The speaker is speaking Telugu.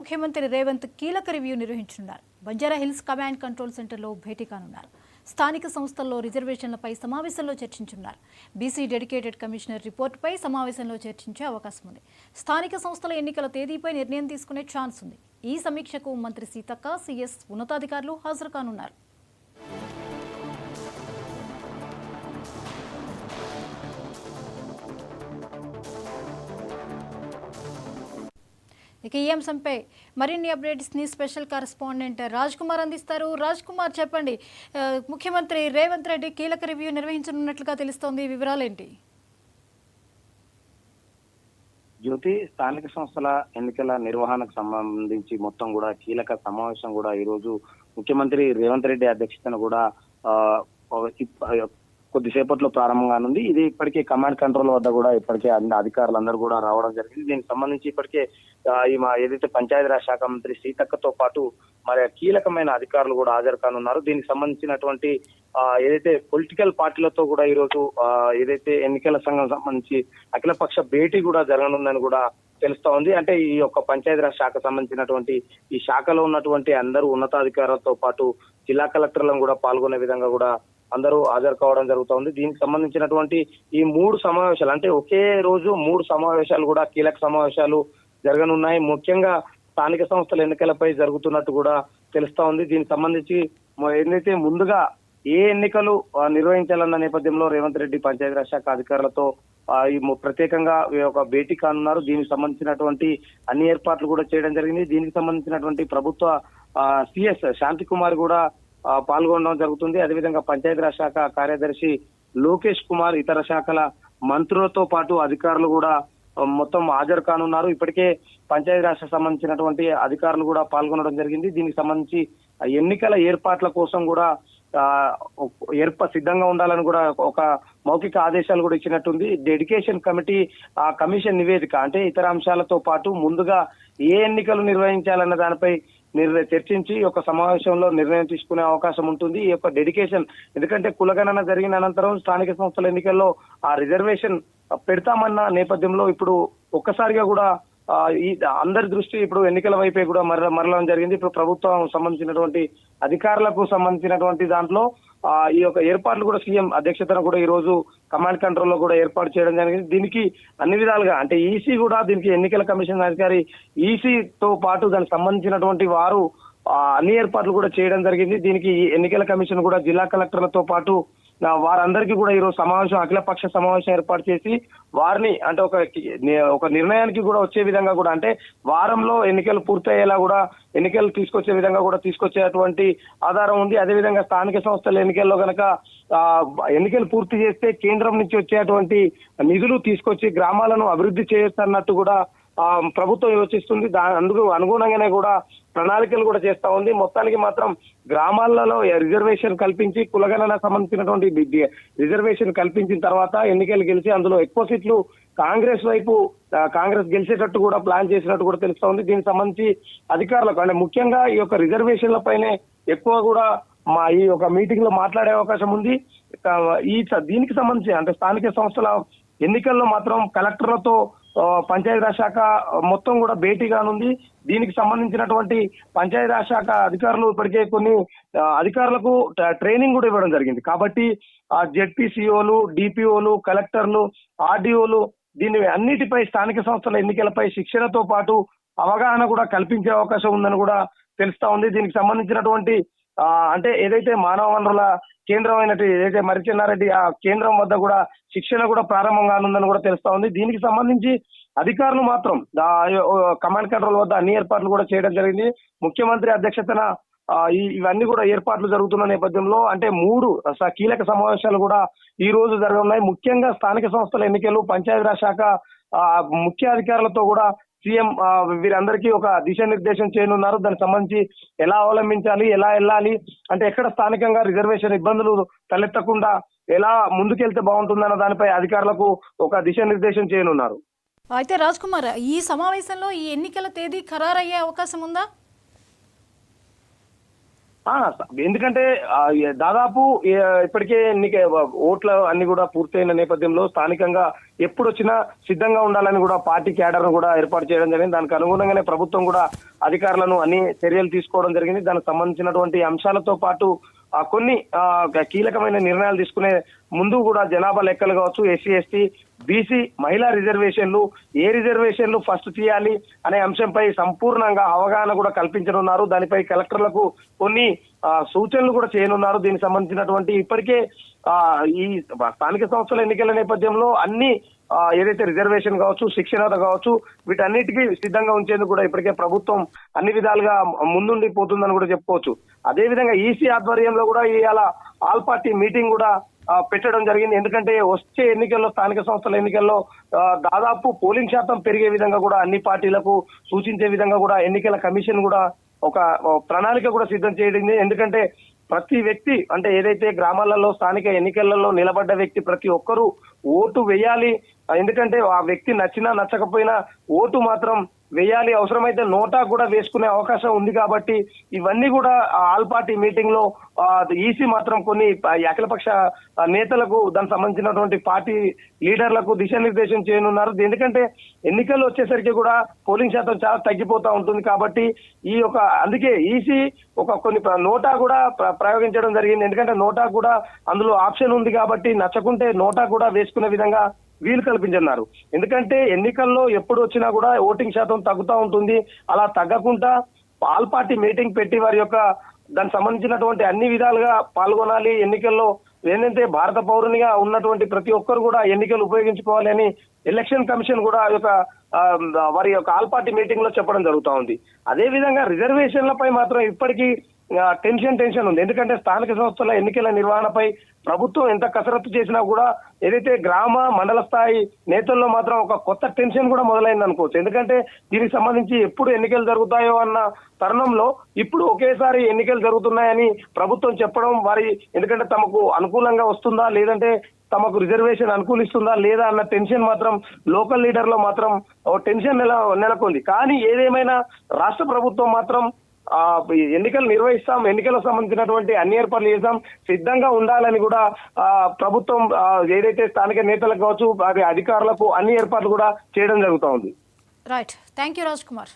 ముఖ్యమంత్రి రేవంత్ కీలక రివ్యూ నిర్వహించనున్నారు. బంజారా హిల్స్ కమాండ్ కంట్రోల్ సెంటర్లో భేటీ కానున్నారు. స్థానిక సంస్థల్లో రిజర్వేషన్లపై సమావేశంలో చర్చించనున్నారు. బీసీ డెడికేటెడ్ కమిషనర్ రిపోర్టుపై సమావేశంలో చర్చించే అవకాశం ఉంది. స్థానిక సంస్థల ఎన్నికల తేదీపై నిర్ణయం తీసుకునే ఛాన్స్ ఉంది. ఈ సమీక్షకు మంత్రి సీతక్క, సీఎస్ ఉన్నతాధికారులు హాజరు కానున్నారు. ఇక ఈ అంశంపై మరిన్ని అప్డేట్స్ ని స్పెషల్ కరెస్పాండెంట్ రాజ్ కుమార్ అందిస్తారు. రాజ్ కుమార్, చెప్పండి, ముఖ్యమంత్రి రేవంత్ రెడ్డి కీలక రివ్యూ నిర్వహించనున్నట్లుగా తెలుస్తోంది, వివరాలేంటి? జ్యోతి, స్థానిక సంస్థల ఎన్నికల నిర్వహణకు సంబంధించి మొత్తం కూడా కీలక సమావేశం కూడా ఈ రోజు ముఖ్యమంత్రి రేవంత్ రెడ్డి అధ్యక్షతన కూడా కొద్దిసేపట్లో ప్రారంభంగానుంది. ఇది ఇప్పటికే కమాండ్ కంట్రోల్ వద్ద కూడా ఇప్పటికే అన్ని అధికారులందరూ కూడా రావడం జరిగింది. దీనికి సంబంధించి ఇప్పటికే ఏదైతే పంచాయతీరాజ్ శాఖ మంత్రి సీతక్కతో పాటు మరి కీలకమైన అధికారులు కూడా హాజరు కానున్నారు. దీనికి సంబంధించినటువంటి ఏదైతే పొలిటికల్ పార్టీలతో కూడా ఈ రోజు ఏదైతే ఎన్నికల సంఘం సంబంధించి అఖిలపక్ష భేటీ కూడా జరగనుందని కూడా తెలుస్తా ఉంది. అంటే ఈ యొక్క పంచాయతీరాజ్ శాఖ సంబంధించినటువంటి ఈ శాఖలో ఉన్నటువంటి అందరూ ఉన్నతాధికారులతో పాటు జిల్లా కలెక్టర్లను కూడా పాల్గొనే విధంగా కూడా అందరూ హాజరు కావడం జరుగుతుంది. దీనికి సంబంధించినటువంటి ఈ 3 సమావేశాలు, అంటే ఒకే రోజు 3 సమావేశాలు కూడా కీలక సమావేశాలు జరగనున్నాయి. ముఖ్యంగా స్థానిక సంస్థల ఎన్నికలపై జరుగుతున్నట్టు కూడా తెలుస్తా ఉంది. దీనికి సంబంధించి ఏదైతే ముందుగా ఏ ఎన్నికలు నిర్వహించాలన్న నేపథ్యంలో రేవంత్ రెడ్డి పంచాయతీరాజ్ శాఖ అధికారులతో ప్రత్యేకంగా ఒక భేటీ కానున్నారు. దీనికి సంబంధించినటువంటి అన్ని ఏర్పాట్లు కూడా చేయడం జరిగింది. దీనికి సంబంధించినటువంటి ప్రభుత్వ సిఎస్ శాంతి కుమార్ కూడా పాల్గొనడం జరుగుతుంది. అదేవిధంగా పంచాయతీరాజ్ శాఖ కార్యదర్శి లోకేష్ కుమార్, ఇతర శాఖల మంత్రులతో పాటు అధికారులు కూడా మొత్తం హాజరు కానున్నారు. ఇప్పటికే పంచాయతీరాజ్ సంబంధించినటువంటి అధికారులు కూడా పాల్గొనడం జరిగింది. దీనికి సంబంధించి ఎన్నికల ఏర్పాట్ల కోసం కూడా సిద్ధంగా ఉండాలని కూడా ఒక మౌఖిక ఆదేశాలు కూడా ఇచ్చినట్టుంది. డెడికేషన్ కమిటీ కమిషన్ నివేదిక, అంటే ఇతర అంశాలతో పాటు ముందుగా ఏ ఎన్నికలు నిర్వహించాలన్న దానిపై చర్చించి ఒక సమావేశంలో నిర్ణయం తీసుకునే అవకాశం ఉంటుంది. ఈ యొక్క డెడికేషన్, ఎందుకంటే కులగణన జరిగిన అనంతరం స్థానిక సంస్థల ఎన్నికల్లో ఆ రిజర్వేషన్ పెడతామన్న నేపథ్యంలో ఇప్పుడు ఒక్కసారిగా కూడా ఈ అందరి దృష్టి ఇప్పుడు ఎన్నికల వైపే కూడా మరలడం జరిగింది. ఇప్పుడు ప్రభుత్వం సంబంధించినటువంటి అధికారులకు సంబంధించినటువంటి దాంట్లో ఈ యొక్క ఏర్పాట్లు కూడా సీఎం అధ్యక్షతన కూడా ఈ రోజు కమాండ్ కంట్రోల్ లో కూడా ఏర్పాటు చేయడం జరిగింది. దీనికి అన్ని విధాలుగా, అంటే ఈసీ కూడా దీనికి ఎన్నికల కమిషన్ అధికారి ఈసీతో పాటు దానికి సంబంధించినటువంటి వారు అన్ని ఏర్పాట్లు కూడా చేయడం జరిగింది. దీనికి ఎన్నికల కమిషన్ కూడా జిల్లా కలెక్టర్లతో పాటు వారందరికీ కూడా ఈరోజు సమావేశం, అఖిలపక్ష సమావేశం ఏర్పాటు చేసి వారిని అంటే ఒక నిర్ణయానికి కూడా వచ్చే విధంగా కూడా, అంటే వారంలో ఎన్నికలు పూర్తయ్యేలా కూడా ఎన్నికలు తీసుకొచ్చే విధంగా కూడా తీసుకొచ్చేటువంటి ఆధారం ఉంది. అదేవిధంగా స్థానిక సంస్థల ఎన్నికల్లో కనుక ఎన్నికలు పూర్తి చేస్తే కేంద్రం నుంచి వచ్చేటువంటి నిధులు తీసుకొచ్చి గ్రామాలను అభివృద్ధి చేయొచ్చు అన్నట్టు కూడా ప్రభుత్వం యోచిస్తుంది. అందుకు అనుగుణంగానే కూడా ప్రణాళికలు కూడా చేస్తా ఉంది. మొత్తానికి మాత్రం గ్రామాలలో రిజర్వేషన్ కల్పించి కులగణన సంబంధించినటువంటి రిజర్వేషన్ కల్పించిన తర్వాత ఎన్నికలు గెలిచి అందులో ఎక్కువ సీట్లు కాంగ్రెస్ గెలిచేటట్టు కూడా ప్లాన్ చేసినట్టు కూడా తెలుస్తా ఉంది. దీనికి సంబంధించి అధికారులకు, అంటే ముఖ్యంగా ఈ యొక్క రిజర్వేషన్ల పైనే ఎక్కువ కూడా ఈ యొక్క మీటింగ్ లో మాట్లాడే అవకాశం ఉంది. దీనికి సంబంధించి అంటే స్థానిక సంస్థల ఎన్నికల్లో మాత్రం కలెక్టర్లతో పంచాయతీరాజ్ శాఖ మొత్తం కూడా భేటీ కానుంది. దీనికి సంబంధించినటువంటి పంచాయతీరాజ్ శాఖ అధికారులు ఇప్పటికే కొన్ని అధికారులకు ట్రైనింగ్ కూడా ఇవ్వడం జరిగింది. కాబట్టి జెడ్పీసీఓలు, డిపిఓలు, కలెక్టర్లు, ఆర్డీఓలు దీని అన్నిటిపై స్థానిక సంస్థల ఎన్నికలపై శిక్షణతో పాటు అవగాహన కూడా కల్పించే అవకాశం ఉందని కూడా తెలుస్తా ఉంది. దీనికి సంబంధించినటువంటి అంటే ఏదైతే మానవ వనరుల కేంద్రం అయినట్టు ఏదైతే మర్రిచెన్నారెడ్డి ఆ కేంద్రం వద్ద కూడా శిక్షణ కూడా ప్రారంభం కానుందని కూడా తెలుస్తా ఉంది. దీనికి సంబంధించి అధికారులు మాత్రం కమాండ్ కంట్రోల్ వద్ద అన్ని ఏర్పాట్లు కూడా చేయడం జరిగింది. ముఖ్యమంత్రి అధ్యక్షతన ఇవన్నీ కూడా ఏర్పాట్లు జరుగుతున్న నేపథ్యంలో అంటే 3 కీలక సమావేశాలు కూడా ఈ రోజు జరగనున్నాయి. ముఖ్యంగా స్థానిక సంస్థల ఎన్నికలు, పంచాయతీరాజ్ శాఖ ముఖ్య అధికారులతో కూడా సీఎం వీరందరికీ ఒక దిశానిర్దేశం చేయనున్నారు. దానికి సంబంధించి ఎలా అవలంబించాలి, ఎలా వెళ్ళాలి, అంటే ఎక్కడ స్థానికంగా రిజర్వేషన్ ఇబ్బందులు తలెత్తకుండా ఎలా ముందుకెళ్తే బాగుంటుందన్న దానిపై అధికారులకు ఒక దిశానిర్దేశం చేయనున్నారు. అయితే రాజ్ కుమార్, ఈ సమావేశంలో ఈ ఎన్నికల తేదీ ఖరారయ్యే అవకాశం ఉందా? ఎందుకంటే దాదాపు ఇప్పటికే ఎన్నిక ఓట్ల అన్ని కూడా పూర్తయిన నేపథ్యంలో స్థానికంగా ఎప్పుడు వచ్చినా సిద్ధంగా ఉండాలని కూడా పార్టీ క్యాడర్ ను కూడా ఏర్పాటు చేయడం జరిగింది. దానికి అనుగుణంగానే ప్రభుత్వం కూడా అధికారులను అన్ని చర్యలు తీసుకోవడం జరిగింది. దానికి సంబంధించినటువంటి అంశాలతో పాటు కొన్ని కీలకమైన నిర్ణయాలు తీసుకునే ముందు కూడా జనాభా లెక్కలు కావచ్చు, ఎస్సీ ఎస్టీ బీసీ మహిళా రిజర్వేషన్లు ఏ రిజర్వేషన్లు ఫస్ట్ తీయాలి అనే అంశంపై సంపూర్ణంగా అవగాహన కూడా కల్పించనున్నారు. దానిపై కలెక్టర్లకు కొన్ని సూచనలు కూడా చేయనున్నారు. దీనికి సంబంధించినటువంటి ఇప్పటికే ఈ స్థానిక సంస్థల ఎన్నికల నేపథ్యంలో అన్ని ఏదైతే రిజర్వేషన్ కావచ్చు, శిక్షణ కావచ్చు, వీటన్నిటికీ సిద్ధంగా ఉంచేందుకు కూడా ఇప్పటికే ప్రభుత్వం అన్ని విధాలుగా ముందుండి పోతుందని కూడా చెప్పుకోవచ్చు. అదేవిధంగా ఈసీ ఆధ్వర్యంలో కూడా ఇవాళ ఆల్ పార్టీ మీటింగ్ కూడా పెట్టడం జరిగింది. ఎందుకంటే వచ్చే ఎన్నికల్లో స్థానిక సంస్థల ఎన్నికల్లో దాదాపు పోలింగ్ శాతం పెరిగే విధంగా కూడా అన్ని పార్టీలకు సూచించే విధంగా కూడా ఎన్నికల కమిషన్ కూడా ఒక ప్రణాళిక కూడా సిద్ధం చేయడింది. ఎందుకంటే ప్రతి వ్యక్తి అంటే ఏదైతే గ్రామాలలో స్థానిక ఎన్నికలలో నిలబడ్డ వ్యక్తి ప్రతి ఒక్కరూ ఓటు వేయాలి. ఎందుకంటే ఆ వ్యక్తి నచ్చినా నచ్చకపోయినా ఓటు మాత్రం వేయాలి. అవసరమైతే నోటా కూడా వేసుకునే అవకాశం ఉంది. కాబట్టి ఇవన్నీ కూడా ఆల్ పార్టీ మీటింగ్ లో ఈసీ మాత్రం కొన్ని అఖిలపక్ష నేతలకు దానికి సంబంధించినటువంటి పార్టీ లీడర్లకు దిశానిర్దేశం చేయనున్నారు. ఎందుకంటే ఎన్నికలు వచ్చేసరికి కూడా పోలింగ్ శాతం చాలా తగ్గిపోతా ఉంటుంది. కాబట్టి అందుకే ఈసీ కొన్ని నోటా కూడా ప్రయోగించడం జరిగింది. ఎందుకంటే నోటా కూడా అందులో ఆప్షన్ ఉంది కాబట్టి నచ్చకుంటే నోటా కూడా వేసుకునే విధంగా వీలు కల్పించన్నారు. ఎందుకంటే ఎన్నికల్లో ఎప్పుడు వచ్చినా కూడా ఓటింగ్ శాతం తగ్గుతూ ఉంటుంది. అలా తగ్గకుండా ఆల్ పార్టీ మీటింగ్ పెట్టి వారి యొక్క దానికి సంబంధించినటువంటి అన్ని విధాలుగా పాల్గొనాలి. ఎన్నికల్లో ఏంటంటే భారత పౌరునిగా ఉన్నటువంటి ప్రతి ఒక్కరు కూడా ఎన్నికలు ఉపయోగించుకోవాలి అని ఎలక్షన్ కమిషన్ కూడా వారి యొక్క ఆల్ పార్టీ మీటింగ్ లో చెప్పడం జరుగుతూ ఉంది. అదే విధంగా రిజర్వేషన్లపై మాత్రం ఇప్పటికీ టెన్షన్ ఉంది. ఎందుకంటే స్థానిక సంస్థల ఎన్నికల నిర్వహణపై ప్రభుత్వం ఎంత కసరత్తు చేసినా కూడా ఏదైతే గ్రామ మండల స్థాయి నేతల్లో మాత్రం ఒక కొత్త టెన్షన్ కూడా మొదలైంది అనుకోవచ్చు. ఎందుకంటే దీనికి సంబంధించి ఎప్పుడు ఎన్నికలు జరుగుతాయో అన్న తరుణంలో ఇప్పుడు ఒకేసారి ఎన్నికలు జరుగుతున్నాయని ప్రభుత్వం చెప్పడం ఎందుకంటే తమకు అనుకూలంగా వస్తుందా లేదంటే తమకు రిజర్వేషన్ అనుకూలిస్తుందా లేదా అన్న టెన్షన్ మాత్రం లోకల్ లీడర్ లో మాత్రం టెన్షన్ నెలకొంది. కానీ ఏదేమైనా రాష్ట్ర ప్రభుత్వం మాత్రం ఎన్నికలు నిర్వహిస్తాం, ఎన్నికలకు సంబంధించినటువంటి అన్ని ఏర్పాట్లు చేస్తాం, సిద్ధంగా ఉండాలని కూడా ప్రభుత్వం ఏదైతే స్థానిక నేతలకు కావచ్చు వారి అధికారులకు అన్ని ఏర్పాట్లు కూడా చేయడం జరుగుతూ ఉంది. Right, thank you Raj Kumar.